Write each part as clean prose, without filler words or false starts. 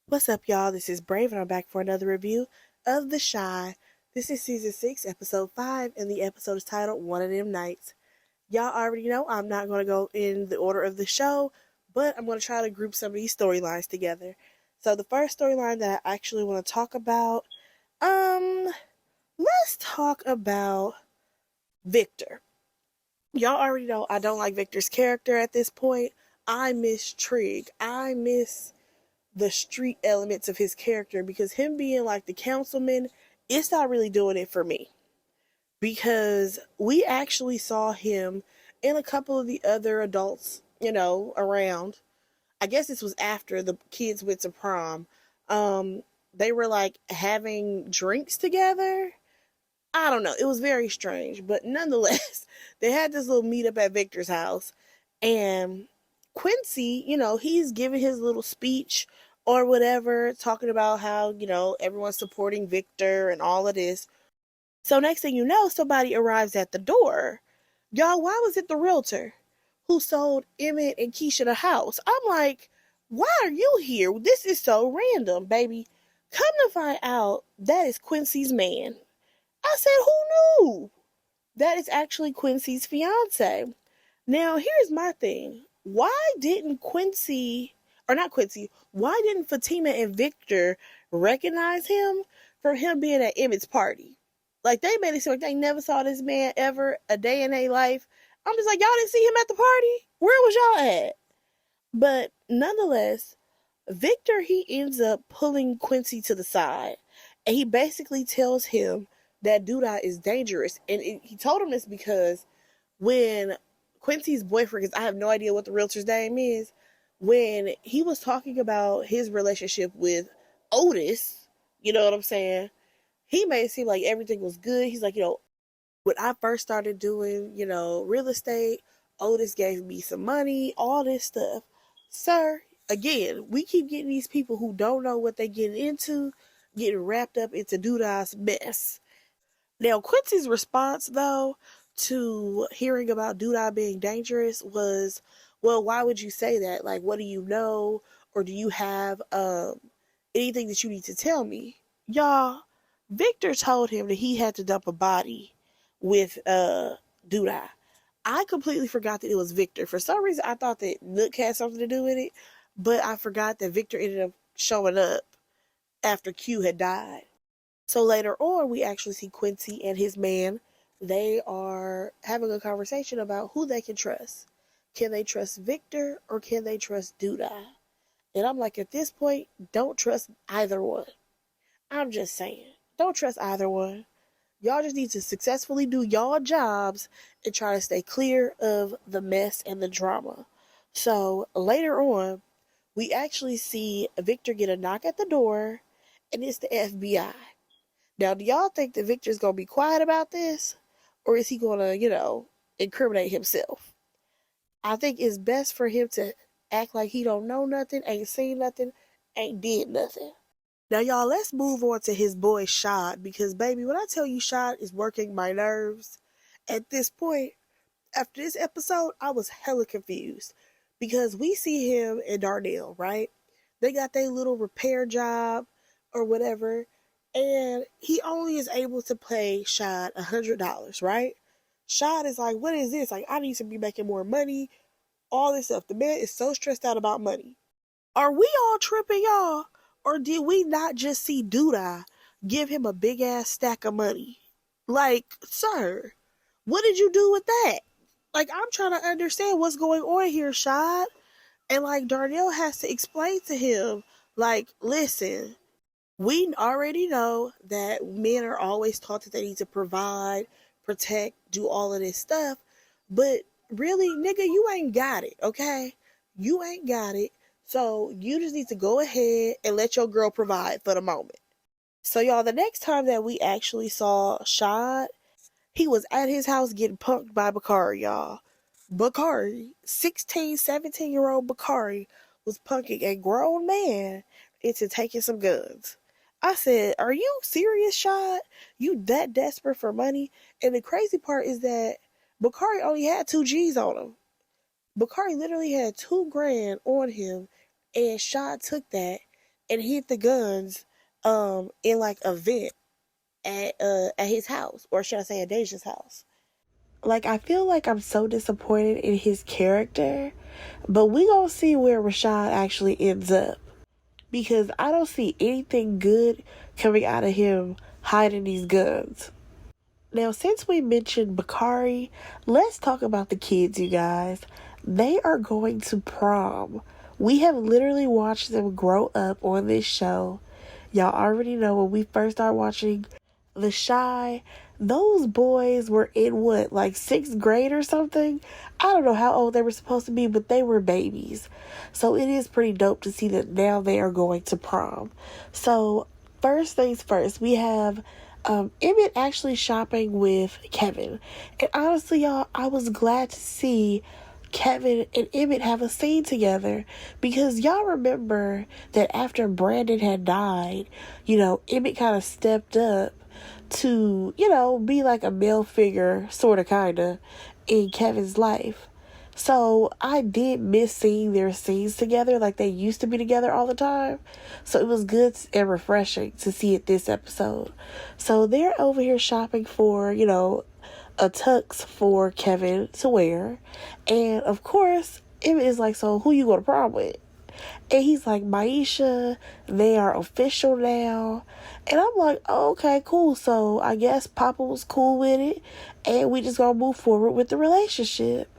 What's up, y'all? This is Brave, and I'm back for another review of The Chi. This is season 6, episode 5, and the episode is titled One of Them Nights. Y'all already know I'm not going to go in the order of the show, but I'm going to try to group some of these storylines together. So, the first storyline that I actually want to talk about, um, let's talk about Victor. Y'all already know I don't like Victor's character at this point. I miss Trig. I miss the street elements of his character because him being like the councilman, it's not really doing it for me. Because we actually saw him and a couple of the other adults, around. I guess this was after the kids went to prom. They were like having drinks together. I don't know. It was very strange, but nonetheless, they had this little meetup at Victor's house, and Quincy, he's giving his little speech or whatever, talking about how, everyone's supporting Victor and all of this. So next thing you know, somebody arrives at the door. Y'all, why was it the realtor who sold Emmett and Keisha the house? I'm like, why are you here? This is so random, baby. Come to find out, that is Quincy's man. I said, who knew? That is actually Quincy's fiance. Now, here's my thing. Why didn't why didn't Fatima and Victor recognize him for him being at Emmett's party? Like, they made it seem like they never saw this man ever a day in their life. I'm just like, y'all didn't see him at the party? Where was y'all at? But nonetheless, Victor, he ends up pulling Quincy to the side, and he basically tells him that Duda is dangerous. And he told him this because when Quincy's boyfriend, because I have no idea what the realtor's name is, when he was talking about his relationship with Otis, you know what I'm saying? He made it seem like everything was good. He's like, when I first started doing, real estate, Otis gave me some money, all this stuff. Sir, again, we keep getting these people who don't know what they're getting into, getting wrapped up into Duda's mess. Now, Quincy's response, though, to hearing about Duda being dangerous was, well, why would you say that? Like, what do you know? Or do you have anything that you need to tell me? Y'all, Victor told him that he had to dump a body with Duda. I completely forgot that it was Victor. For some reason, I thought that Nook had something to do with it, but I forgot that Victor ended up showing up after Q had died. So later on, we actually see Quincy and his man. They are having a conversation about who they can trust. Can they trust Victor or can they trust Duda? And I'm like, at this point, don't trust either one. I'm just saying, don't trust either one. Y'all just need to successfully do y'all jobs and try to stay clear of the mess and the drama. So later on, we actually see Victor get a knock at the door, and it's the FBI. Now, do y'all think that Victor's gonna be quiet about this? Or is he gonna, incriminate himself? I think it's best for him to act like he don't know nothing, ain't seen nothing, ain't did nothing. Now, y'all, let's move on to his boy Shad, because baby, when I tell you Shad is working my nerves, at this point, after this episode, I was hella confused. Because we see him and Darnell, right? They got their little repair job or whatever, and he only is able to pay Shad $100, right? Shad is like, what is this? Like, I need to be making more money, all this stuff. The man is so stressed out about money. Are we all tripping, y'all? Or did we not just see Duda give him a big ass stack of money? Like, sir, what did you do with that? Like, I'm trying to understand what's going on here, Shad. And like, Darnell has to explain to him, like, listen, we already know that men are always taught that they need to provide, protect, do all of this stuff. But really, nigga, you ain't got it, okay? You ain't got it. So you just need to go ahead and let your girl provide for the moment. So, y'all, the next time that we actually saw Shad, he was at his house getting punked by Bakari, y'all. Bakari, 16, 17-year-old Bakari, was punking a grown man into taking some guns. I said, are you serious, Shad? You that desperate for money? And the crazy part is that Bakari only had 2 G's on him. Bakari literally had 2 grand on him, and Shad took that and hid the guns in like a vent at his house, or should I say at Deja's house. Like, I feel like I'm so disappointed in his character, but we gonna see where Rashad actually ends up, because I don't see anything good coming out of him hiding these guns. Now, since we mentioned Bakari, let's talk about the kids, you guys. They are going to prom. We have literally watched them grow up on this show. Y'all already know when we first started watching The Chi, those boys were in what, like sixth grade or something? I don't know how old they were supposed to be, but they were babies. So it is pretty dope to see that now they are going to prom. So first things first, we have Emmett actually shopping with Kevin. And honestly, y'all, I was glad to see Kevin and Emmett have a scene together, because y'all remember that after Brandon had died, Emmett kind of stepped up to, be like a male figure, sort of, kind of, in Kevin's life. So I did miss seeing their scenes together like they used to be together all the time. So it was good and refreshing to see it this episode. So they're over here shopping for, a tux for Kevin to wear. And of course, Emmett is like, so who you going to prom with? And he's like, Maisha, they are official now. And I'm like, oh, okay, cool. So I guess Papa was cool with it, and we just gonna move forward with the relationship.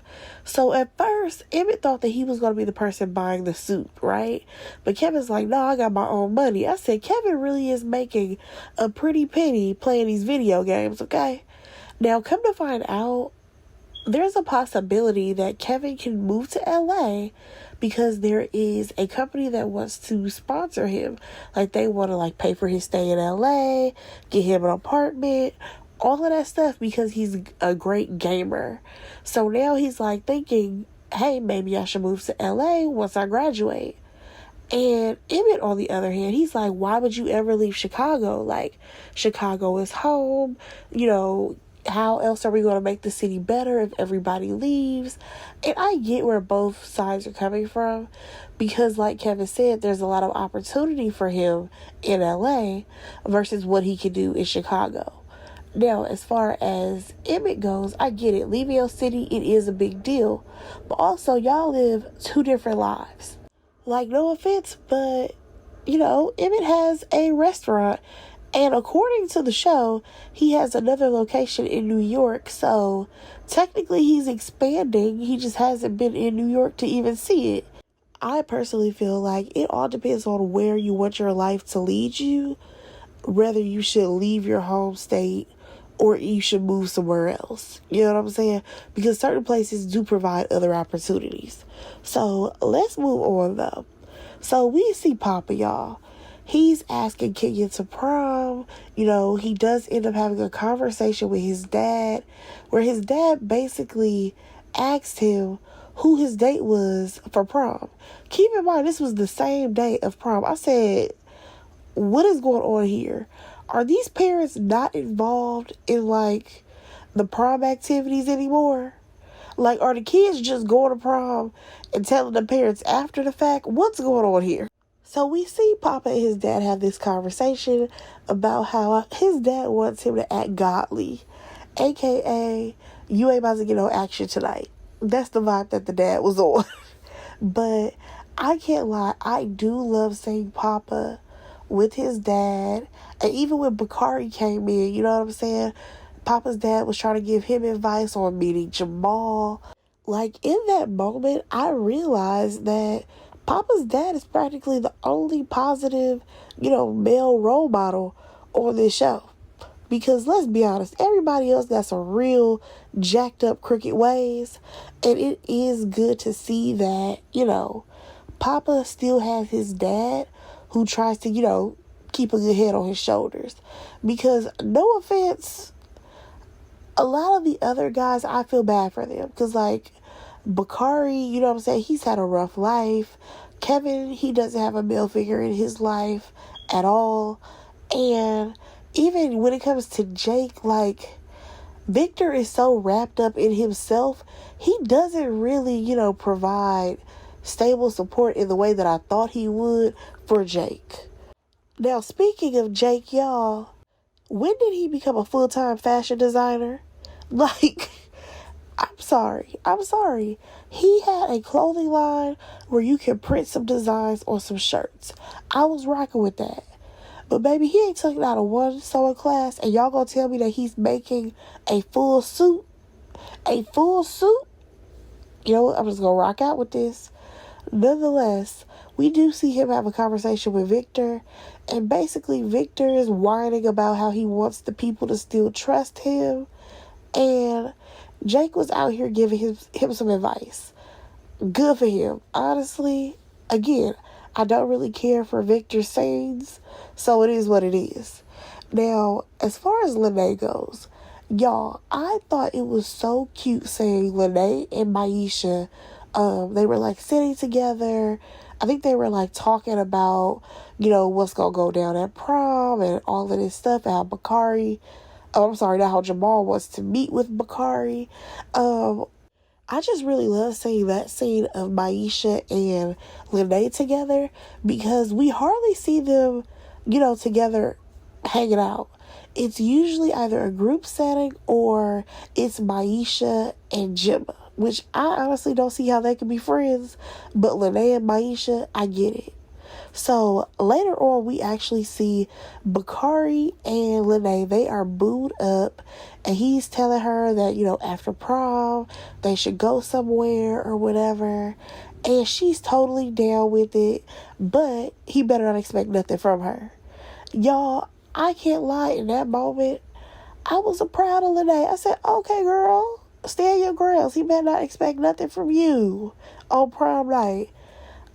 So at first, Emmett thought that he was gonna be the person buying the suit, right? But Kevin's like, no, I got my own money. I said, Kevin really is making a pretty penny playing these video games, okay? Now, come to find out, there's a possibility that Kevin can move to LA because there is a company that wants to sponsor him. Like, they want to pay for his stay in LA, get him an apartment, all of that stuff, because he's a great gamer. So now he's thinking, hey, maybe I should move to LA once I graduate. And Emmett, on the other hand, he's like, why would you ever leave Chicago? Chicago is home, how else are we going to make the city better if everybody leaves? And I get where both sides are coming from, because like Kevin said, there's a lot of opportunity for him in LA versus what he can do in Chicago. Now, as far as Emmett goes, I get it. Leaving your city, it is a big deal. But also, y'all live two different lives. No offense, but, Emmett has a restaurant. And according to the show, he has another location in New York. So technically he's expanding. He just hasn't been in New York to even see it. I personally feel like it all depends on where you want your life to lead you, whether you should leave your home state or you should move somewhere else. You know what I'm saying? Because certain places do provide other opportunities. So let's move on though. So we see Papa, y'all. He's asking Kenya to prom. He does end up having a conversation with his dad, where his dad basically asked him who his date was for prom. Keep in mind, this was the same day of prom. I said, what is going on here? Are these parents not involved in, the prom activities anymore? Are the kids just going to prom and telling the parents after the fact? What's going on here? So we see Papa and his dad have this conversation about how his dad wants him to act godly. AKA, you ain't about to get no action tonight. That's the vibe that the dad was on. But I can't lie, I do love seeing Papa with his dad. And even when Bakari came in, you know what I'm saying? Papa's dad was trying to give him advice on meeting Jamal. In that moment, I realized that Papa's dad is practically the only positive, male role model on this show. Because let's be honest, everybody else got some real jacked up crooked ways. And it is good to see that, Papa still has his dad who tries to, keep a good head on his shoulders. Because, no offense, a lot of the other guys, I feel bad for them. Because, Bakari, you know what I'm saying? He's had a rough life. Kevin, he doesn't have a male figure in his life at all. And even when it comes to Jake, Victor is so wrapped up in himself, he doesn't really, provide stable support in the way that I thought he would for Jake. Now, speaking of Jake, y'all, when did he become a full-time fashion designer? Like, I'm sorry. He had a clothing line where you can print some designs on some shirts. I was rocking with that. But baby, he ain't taking out of one sewing class, and y'all gonna tell me that he's making a full suit? A full suit? You know what? I'm just gonna rock out with this. Nonetheless, we do see him have a conversation with Victor, and basically Victor is whining about how he wants the people to still trust him, and Jake was out here giving him some advice. Good for him. Honestly, again, I don't really care for Victor's scenes, so it is what it is. Now, as far as Lene goes, y'all, I thought it was so cute seeing Lene and Maisha. They were like sitting together. I think they were like talking about, what's gonna go down at prom and all of this stuff. How how Jamal wants to meet with Bakari. I just really love seeing that scene of Maisha and Lene together because we hardly see them, together hanging out. It's usually either a group setting or it's Maisha and Gemma, which I honestly don't see how they can be friends, but Lene and Maisha, I get it. So later on, we actually see Bakari and Lene. They are booed up, and he's telling her that, after prom, they should go somewhere or whatever. And she's totally down with it, but he better not expect nothing from her. Y'all, I can't lie, in that moment, I was proud of Lene. I said, okay, girl, stand your grounds. He better not expect nothing from you on prom night.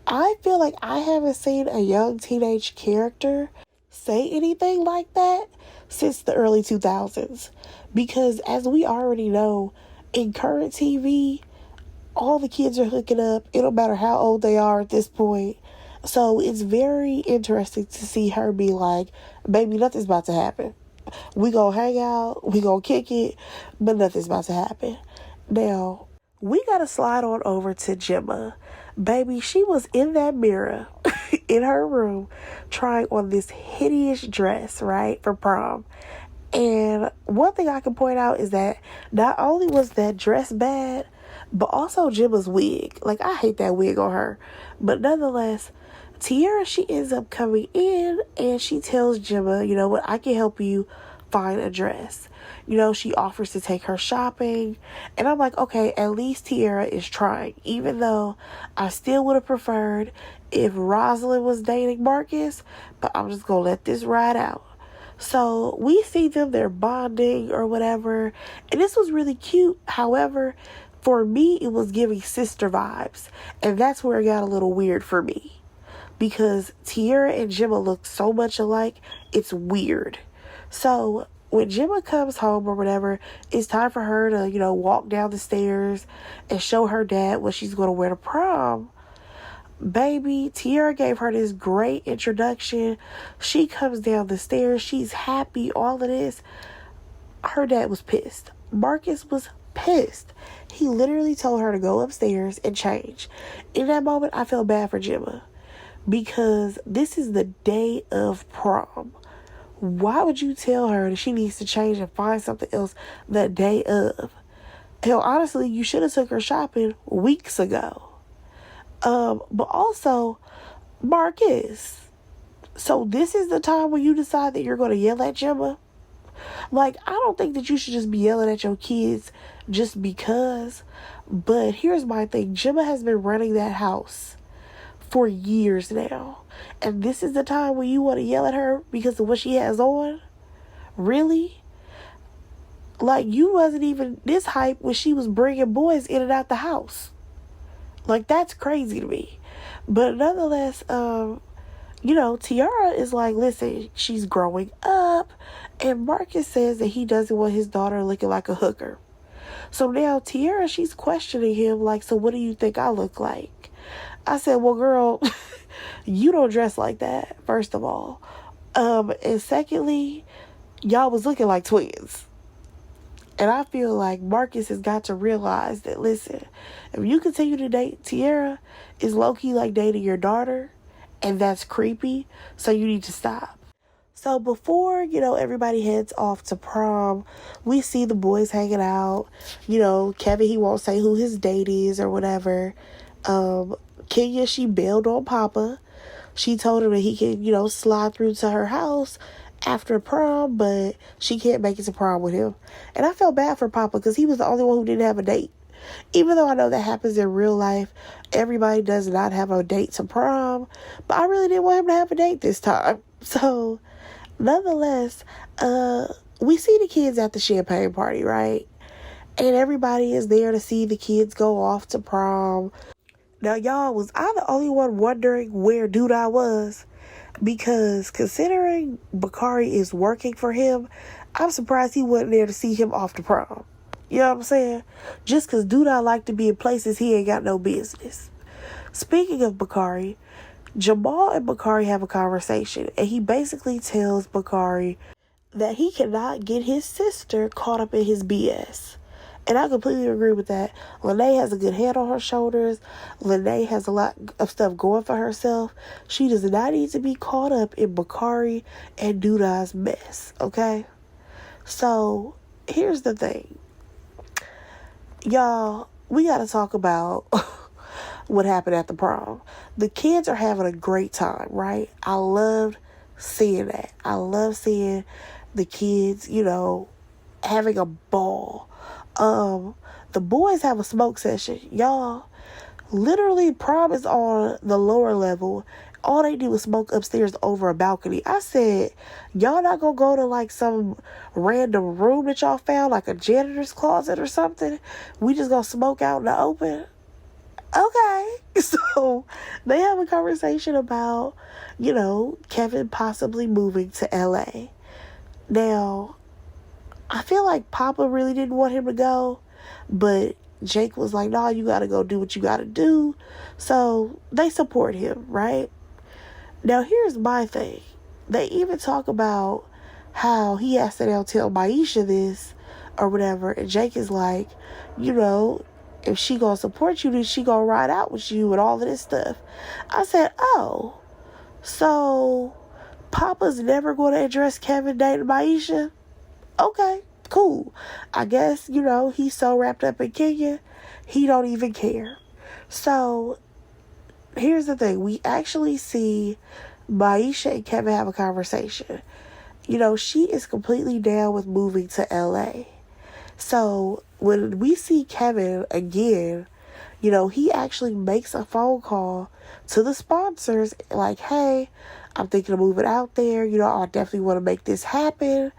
I feel like I haven't seen a young teenage character say anything like that since the early 2000s. Because as we already know, in current TV, all the kids are hooking up. It don't matter how old they are at this point. So it's very interesting to see her be like, baby, nothing's about to happen. We gonna hang out, we gonna kick it, but nothing's about to happen. Now, we gotta slide on over to Gemma. Baby, she was in that mirror in her room trying on this hideous dress, right, for prom. And one thing I can point out is that not only was that dress bad, but also Gemma's wig. Like, I hate that wig on her. But nonetheless, Tiara, she ends up coming in and she tells Gemma, you know what, I can help you find a dress. She offers to take her shopping. And I'm like, okay, at least Tiara is trying. Even though I still would have preferred if Rosalind was dating Marcus. But I'm just going to let this ride out. So we see them, they're bonding or whatever. And this was really cute. However, for me, it was giving sister vibes. And that's where it got a little weird for me. Because Tiara and Gemma look so much alike, it's weird. So when Gemma comes home or whatever, it's time for her to, walk down the stairs and show her dad what she's going to wear to prom. Baby, Tiara gave her this great introduction. She comes down the stairs. She's happy, all of this. Her dad was pissed. Marcus was pissed. He literally told her to go upstairs and change. In that moment, I felt bad for Gemma because this is the day of prom. Why would you tell her that she needs to change and find something else the day of? Hell, honestly, you should have took her shopping weeks ago. But also, Marcus, so this is the time when you decide that you're going to yell at Gemma? Like, I don't think that you should just be yelling at your kids just because. But here's my thing. Gemma has been running that house for years now. And this is the time when you want to yell at her because of what she has on? Really? Like, you wasn't even this hype when she was bringing boys in and out the house. Like, that's crazy to me. But nonetheless, Tiara is like, listen, she's growing up. And Marcus says that he doesn't want his daughter looking like a hooker. So now Tiara, she's questioning him like, so what do you think I look like? I said, well, girl, you don't dress like that, first of all. And secondly, y'all was looking like twins. And I feel like Marcus has got to realize that, listen, if you continue to date Tiara, it's low-key like dating your daughter, and that's creepy, so you need to stop. So before, everybody heads off to prom, we see the boys hanging out. Kevin, he won't say who his date is or whatever. Kenya, she bailed on Papa. She told him that he can, slide through to her house after prom, but she can't make it to prom with him. And I felt bad for Papa because he was the only one who didn't have a date. Even though I know that happens in real life, everybody does not have a date to prom. But I really didn't want him to have a date this time. So, nonetheless, we see the kids at the champagne party, right? And everybody is there to see the kids go off to prom. Now, y'all, was I the only one wondering where Douda was? Because considering Bakari is working for him, I'm surprised he wasn't there to see him off to prom. You know what I'm saying? Just because Douda like to be in places he ain't got no business. Speaking of Bakari, Jamal and Bakari have a conversation, and he basically tells Bakari that he cannot get his sister caught up in his BS. And I completely agree with that. Lene has a good head on her shoulders. Lene has a lot of stuff going for herself. She does not need to be caught up in Bakari and Douda's mess, okay? So, here's the thing. Y'all, we gotta talk about what happened at the prom. The kids are having a great time, right? I loved seeing that. I love seeing the kids, having a ball. The boys have a smoke session. Y'all, literally prom is on the lower level. All they do was smoke upstairs over a balcony. I said, y'all not gonna go to like some random room that y'all found, like a janitor's closet or something? We just gonna smoke out in the open? Okay. So they have a conversation about, Kevin possibly moving to LA. Now, I feel like Papa really didn't want him to go, but Jake was like, nah, you gotta go do what you gotta do. So they support him, right? Now, here's my thing. They even talk about how he has to now tell Maisha this or whatever, and Jake is like, if she gonna support you, then she gonna ride out with you and all of this stuff. I said, oh, so Papa's never gonna address Kevin dating Maisha? Okay, cool. I guess, he's so wrapped up in Kenya, he don't even care. So, here's the thing. We actually see Maisha and Kevin have a conversation. She is completely down with moving to LA. So, when we see Kevin again, he actually makes a phone call to the sponsors like, hey, I'm thinking of moving out there. I definitely want to make this happen.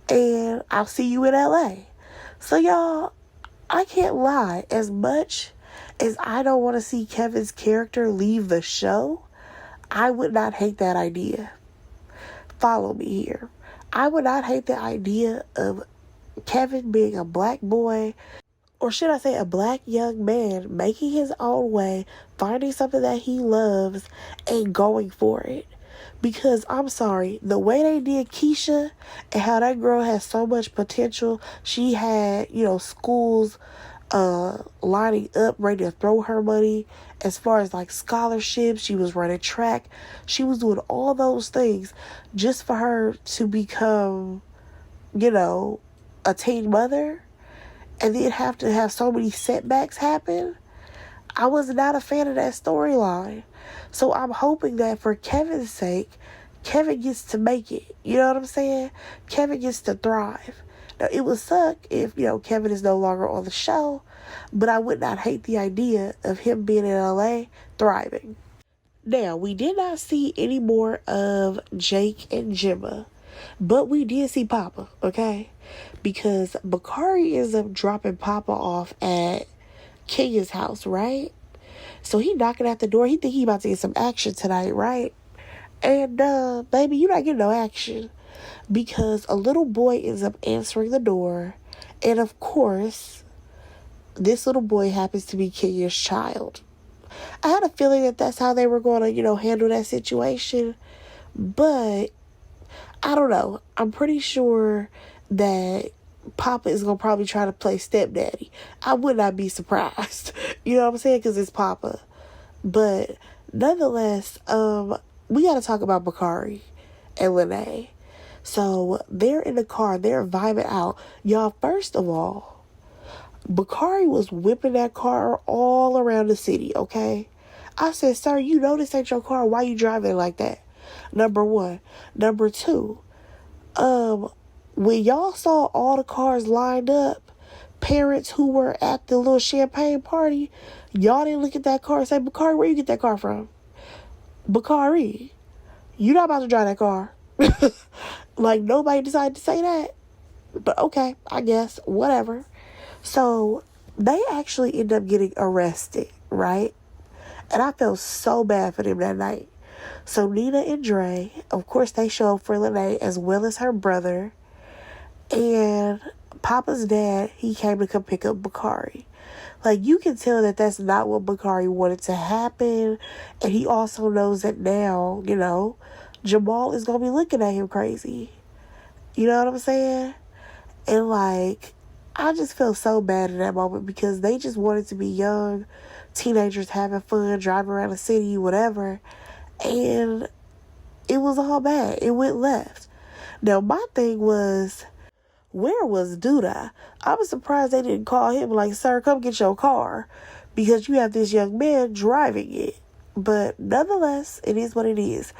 And I'll see you in LA. So, y'all, I can't lie. As much as I don't want to see Kevin's character leave the show, I would not hate that idea. Follow me here. I would not hate the idea of Kevin being a black boy, or should I say a black young man, making his own way, finding something that he loves, and going for it. Because, I'm sorry, the way they did Keisha and how that girl has so much potential, she had, schools lining up, ready to throw her money as far as like scholarships. She was running track. She was doing all those things just for her to become, a teen mother, and then have to have so many setbacks happen. I was not a fan of that storyline. So I'm hoping that for Kevin's sake, Kevin gets to make it. You know what I'm saying? Kevin gets to thrive. Now, it would suck if, Kevin is no longer on the show, but I would not hate the idea of him being in LA thriving. Now, we did not see any more of Jake and Gemma, but we did see Papa, okay? Because Bakari ends up dropping Papa off at Kenya's house, right? So he knocking at the door. He think he about to get some action tonight, right? And, baby, you not getting no action. Because a little boy ends up answering the door. And, of course, this little boy happens to be Kenya's child. I had a feeling that that's how they were going to, handle that situation. But, I don't know. I'm pretty sure that Papa is going to probably try to play stepdaddy. I would not be surprised. You know what I'm saying? Because it's Papa. But nonetheless, we got to talk about Bakari and Lene. So they're in the car. They're vibing out. Y'all, first of all, Bakari was whipping that car all around the city, okay? I said, sir, you know this ain't your car. Why you driving like that? Number one. Number two, when y'all saw all the cars lined up, parents who were at the little champagne party, y'all didn't look at that car and say, Bakari, where you get that car from? Bakari, you not about to drive that car. Like, nobody decided to say that. But okay, I guess, whatever. So, they actually end up getting arrested, right? And I felt so bad for them that night. So, Nina and Dre, of course, they show up for Lene as well as her brother. And Papa's dad, he came to come pick up Bakari. Like, you can tell that that's not what Bakari wanted to happen. And he also knows that now, you know, Jamal is going to be looking at him crazy. You know what I'm saying? And, like, I just felt so bad in that moment because they just wanted to be young teenagers having fun, driving around the city, whatever. And it was all bad. It went left. Now, my thing was, where was Duda? I was surprised they didn't call him like, sir, come get your car because you have this young man driving it. But nonetheless, it is what it is.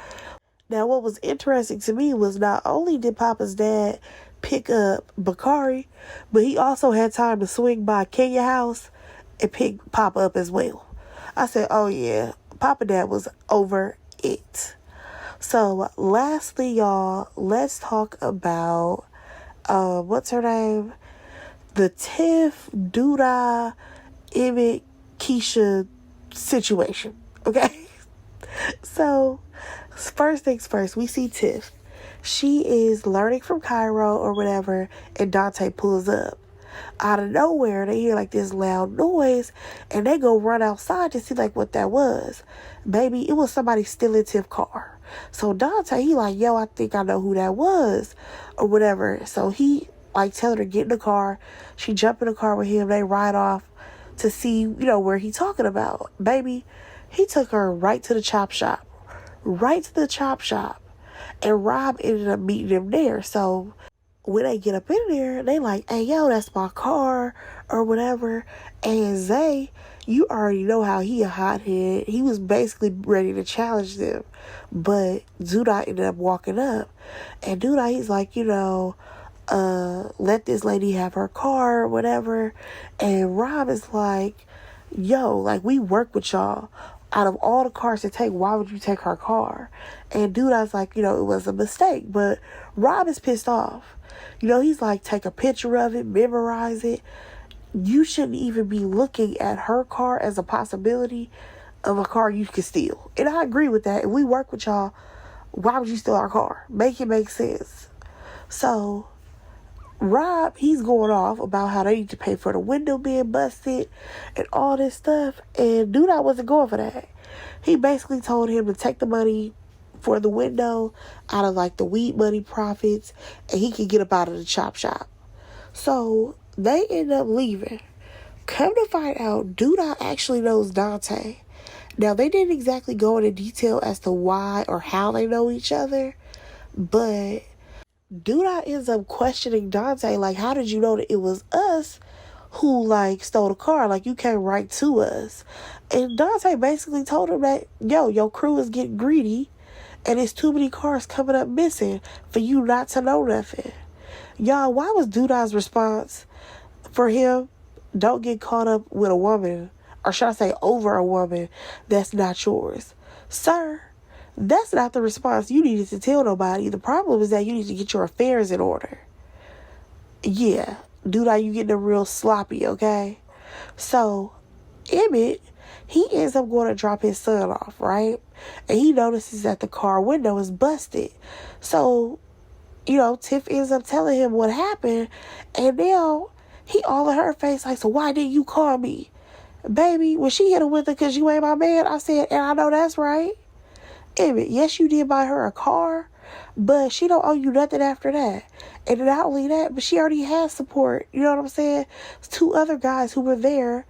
Now, what was interesting to me was not only did Papa's dad pick up Bakari, but he also had time to swing by Kenya House and pick Papa up as well. I said, oh yeah, Papa Dad was over it. So, lastly, y'all, let's talk about, what's her name? The Tiff, Duda, Emmett, Keisha situation, okay? So, first things first, we see Tiff. She is learning from Cairo or whatever, and Dante pulls up. Out of nowhere, they hear like this loud noise, and they go run outside to see like what that was. Baby, it was somebody stealing Tiff's car. So Dante, he like, yo, I think I know who that was, or whatever. So he like telling her get in the car. She jump in the car with him. They ride off to see, you know, where he talking about. Baby, he took her right to the chop shop. Right to the chop shop. And Rob ended up meeting him there. So when they get up in there, they like, hey, yo, that's my car, or whatever. And Zay, you already know how he a hothead. He was basically ready to challenge them. But Duda ended up walking up. And Duda, he's like, you know, let this lady have her car, or whatever. And Rob is like, yo, like, we work with y'all. Out of all the cars to take, why would you take her car? And Duda's like, you know, it was a mistake. But Rob is pissed off. You know, he's like, take a picture of it, memorize it. You shouldn't even be looking at her car as a possibility of a car you could steal. And I agree with that. If we work with y'all, why would you steal our car? Make it make sense. So Rob, he's going off about how they need to pay for the window being busted and all this stuff. And Duda wasn't going for that. He basically told him to take the money for the window out of like the weed money profits, and he could get up out of the chop shop. So they end up leaving. Come to find out, Duda actually knows Dante. Now, they didn't exactly go into detail as to why or how they know each other, but Duda ends up questioning Dante, like, how did you know that it was us who, like, stole the car? Like, you came right to us. And Dante basically told him that, yo, your crew is getting greedy, and it's too many cars coming up missing for you not to know nothing. Y'all, why was Duda's response for him, don't get caught up with a woman, or should I say over a woman, that's not yours? Sir, that's not the response you needed to tell nobody. The problem is that you need to get your affairs in order. Yeah, Duda, you getting real sloppy, okay? So, Emmett, he ends up going to drop his son off, right? And he notices that the car window is busted. So, you know, Tiff ends up telling him what happened. And now, he all in her face like, so why didn't you call me? Baby, when she hit him with it because you ain't my man, I said, and I know that's right. Emmett, yes, you did buy her a car, but she don't owe you nothing after that. And not only that, but she already has support. You know what I'm saying? It's 2 other guys who were there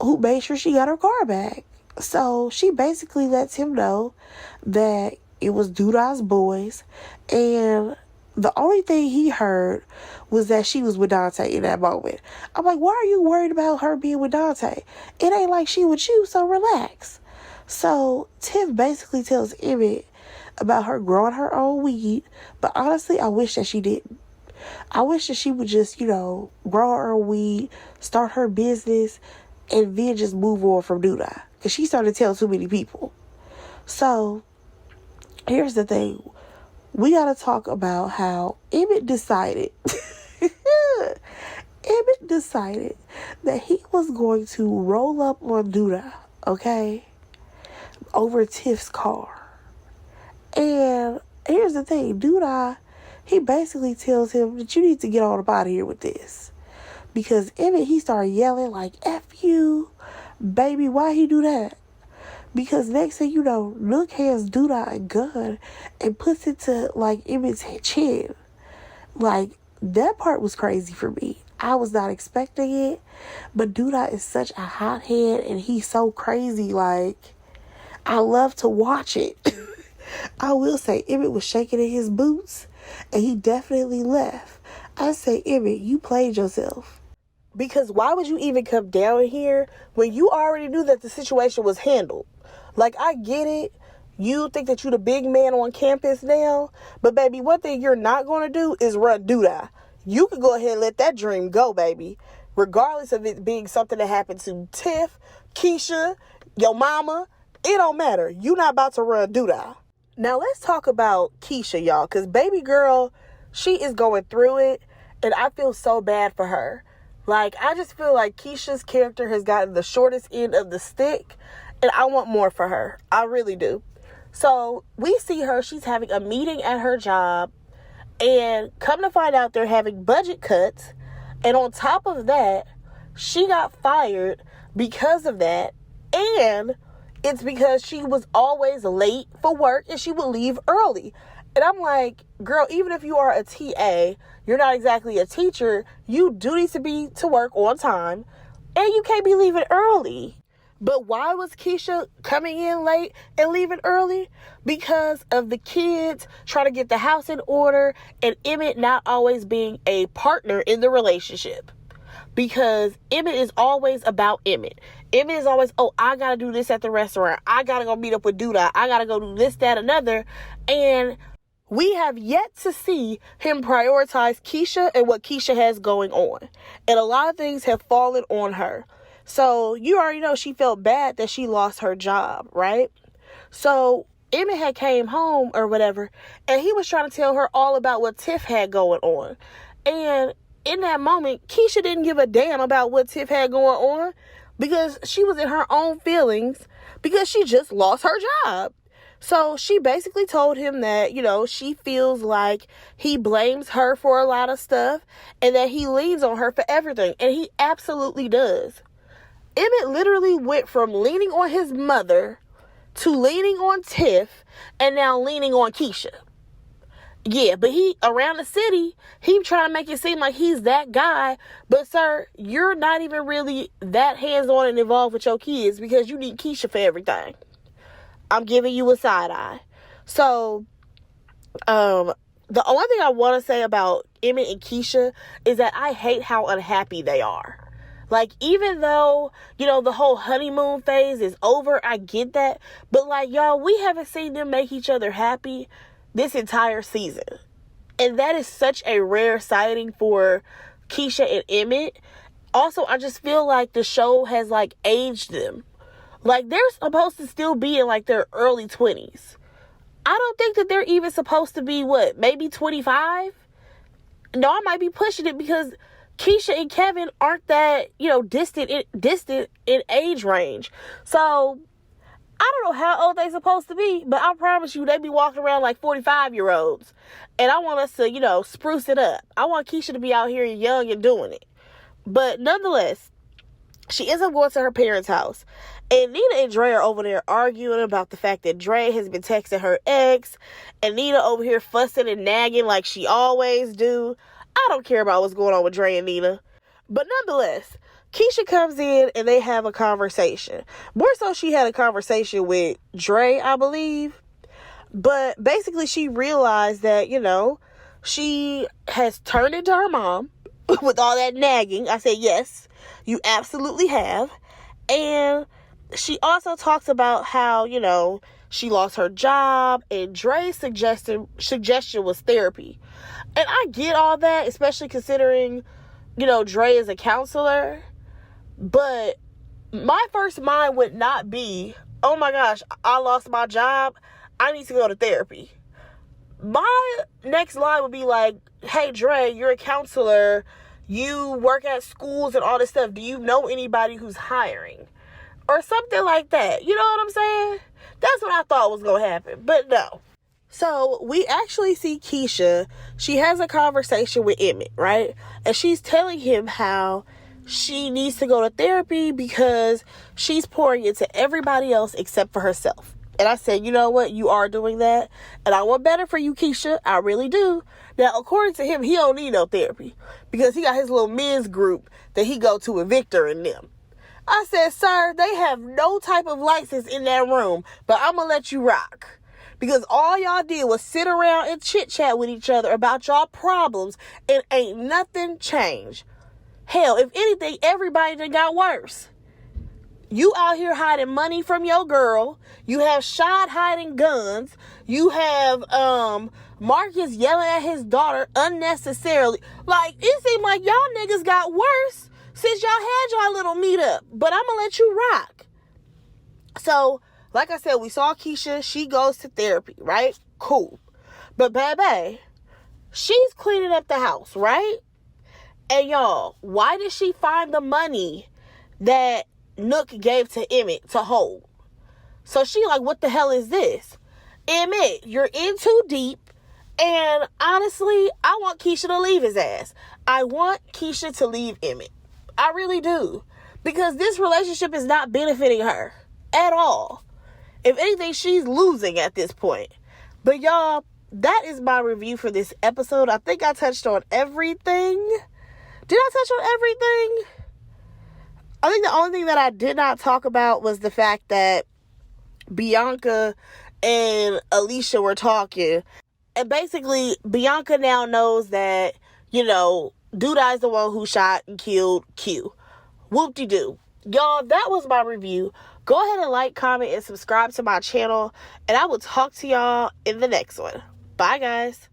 who made sure she got her car back. So she basically lets him know that it was Doodah's boys, and the only thing he heard was that she was with Dante in that moment. I'm like, why are you worried about her being with Dante? It ain't like she with you, so relax. So Tiff basically tells Emmett about her growing her own weed, but honestly, I wish that she didn't. I wish that she would just, grow her own weed, start her business, and then just move on from Doodah. Because she started to tell too many people. So, here's the thing. We got to talk about how Emmett decided that he was going to roll up on Doodah, okay, over Tiff's car. And here's the thing. Doodah, he basically tells him that you need to get on up out of here with this. Because Emmett, he started yelling like, F you, baby, why he do that? Because next thing you know, Nook hands Doodah a gun and puts it to, like, Emmett's chin. Like, that part was crazy for me. I was not expecting it. But Doodah is such a hothead and he's so crazy. Like, I love to watch it. I will say, Emmett was shaking in his boots and he definitely left. I say, Emmett, you played yourself. Because why would you even come down here when you already knew that the situation was handled? Like, I get it. You think that you the big man on campus now. But, baby, one thing you're not going to do is run Doodah. You could go ahead and let that dream go, baby. Regardless of it being something that happened to Tiff, Keisha, your mama. It don't matter. You not about to run Doodah. Now, let's talk about Keisha, y'all. Because baby girl, she is going through it. And I feel so bad for her. Like, I just feel like Keisha's character has gotten the shortest end of the stick, and I want more for her. I really do. So, we see her, she's having a meeting at her job, and come to find out they're having budget cuts, and on top of that, she got fired because of that, and it's because she was always late for work, and she would leave early. And I'm like, girl, even if you are a TA, you're not exactly a teacher, you do need to be to work on time, and you can't be leaving early. But why was Keisha coming in late and leaving early? Because of the kids trying to get the house in order and Emmett not always being a partner in the relationship. Because Emmett is always about Emmett. Emmett is always, oh, I gotta do this at the restaurant. I gotta go meet up with Doodah. I gotta go do this, that, another. And we have yet to see him prioritize Keisha and what Keisha has going on. And a lot of things have fallen on her. So you already know she felt bad that she lost her job, right? So Emmett had came home or whatever, and he was trying to tell her all about what Tiff had going on. And in that moment, Keisha didn't give a damn about what Tiff had going on because she was in her own feelings because she just lost her job. So she basically told him that, she feels like he blames her for a lot of stuff and that he leans on her for everything. And he absolutely does. Emmett literally went from leaning on his mother to leaning on Tiff and now leaning on Keisha. Yeah, but he, around the city, he trying to make it seem like he's that guy. But, sir, you're not even really that hands-on and involved with your kids because you need Keisha for everything. I'm giving you a side eye. So, the only thing I want to say about Emmett and Keisha is that I hate how unhappy they are. Like, even though, the whole honeymoon phase is over, I get that. But, like, y'all, we haven't seen them make each other happy this entire season. And that is such a rare sighting for Keisha and Emmett. Also, I just feel like the show has, aged them. Like, they're supposed to still be in, their early 20s. I don't think that they're even supposed to be, maybe 25? No, I might be pushing it because Keisha and Kevin aren't that, distant in age range. So, I don't know how old they supposed to be, but I promise you they be walking around like 45-year-olds. And I want us to, spruce it up. I want Keisha to be out here young and doing it. But nonetheless, she ends up going to her parents' house. And Nina and Dre are over there arguing about the fact that Dre has been texting her ex. And Nina over here fussing and nagging like she always do. I don't care about what's going on with Dre and Nina. But nonetheless, Keisha comes in and they have a conversation. More so, she had a conversation with Dre, I believe. But basically, she realized that, she has turned into her mom with all that nagging. I said, yes, you absolutely have. And she also talks about how, she lost her job, and Dre's suggestion was therapy. And I get all that, especially considering, Dre is a counselor. But my first mind would not be, oh my gosh, I lost my job, I need to go to therapy. My next line would be like, hey, Dre, you're a counselor. You work at schools and all this stuff. Do you know anybody who's hiring? Or something like that. You know what I'm saying? That's what I thought was going to happen. But no. So we actually see Keisha. She has a conversation with Emmett, right? And she's telling him how she needs to go to therapy because she's pouring into everybody else except for herself. And I said, you know what? You are doing that. And I want better for you, Keisha. I really do. Now, according to him, he don't need no therapy because he got his little men's group that he go to with Victor and them. I said, sir, they have no type of license in that room, but I'm going to let you rock. Because all y'all did was sit around and chit-chat with each other about y'all problems and ain't nothing changed. Hell, if anything, everybody done got worse. You out here hiding money from your girl. You have Shad hiding guns. You have Marcus yelling at his daughter unnecessarily. Like, it seemed like y'all niggas got worse since y'all had y'all little meetup. But I'm gonna let you rock. So, like I said, we saw Keisha. She goes to therapy, right? Cool. But baby, she's cleaning up the house, right? And y'all, why did she find the money that Nook gave to Emmett to hold? So she like, what the hell is this? Emmett, you're in too deep. And honestly, I want Keisha to leave his ass. I want Keisha to leave Emmett. I really do. Because this relationship is not benefiting her at all. If anything, she's losing at this point. But y'all, that is my review for this episode. I think I touched on everything. Did I touch on everything? I think the only thing that I did not talk about was the fact that Bianca and Alicia were talking. And basically, Bianca now knows that, Duda is the one who shot and killed Q. Whoop-de-doo. Y'all, that was my review. Go ahead and like, comment, and subscribe to my channel. And I will talk to y'all in the next one. Bye, guys.